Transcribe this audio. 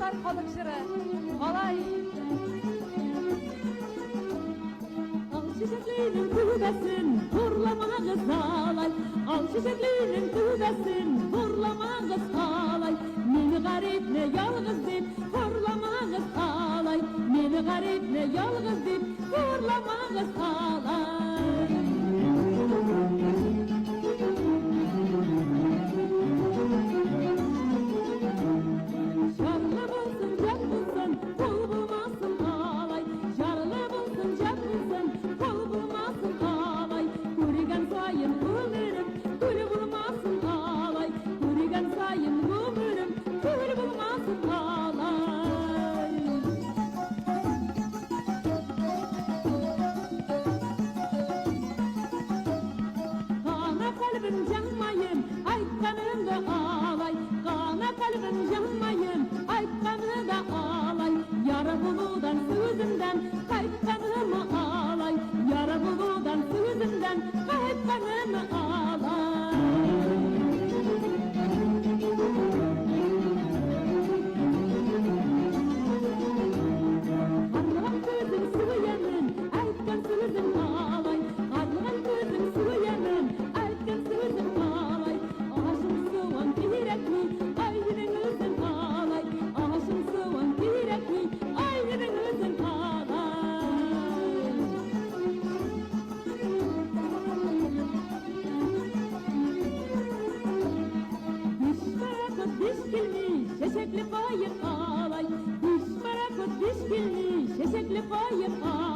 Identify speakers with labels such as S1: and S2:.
S1: sarkalık şırı. Kolay.
S2: Al çiçekliğinin tübesin, vurlama kız alay. Al çiçekliğinin tübesin, vurlama kız alay. Meni garip ne yalgız dip, vurlama kız alay. Meni garip ne yalgız dip, vurlama kız alay. Jarlı bulsun, can bulsun, kul bulmasın alay. Jarlı bulsun, can bulsun, kul bulmasın alay. Kurigan sayın ölürüm, kul bulmasın alay. Kurigan sayın ölürüm, kul bulmasın alay. Kana kalbim canmayım, aytkanımda alay. Kana kalbim canmayım, aytkanımda alay. Yara buludan sözümden, kaytkanımı alay. Yara buludan sözümden, kaytkanımı alay. Karnıvan gözüm sıvıyanın, aytkan sözüm alay. Karnıvan gözüm sıvıyanın, aytkan sözüm alay. Aşım sıvan direk mi, ayrının özün alay. Aşım sıvan direk mi, ayrının özün alay. Diş merakı diş kilmi, şeşekli bayır alay. Diş merakı diş kilmi, şeşekli bayır alay.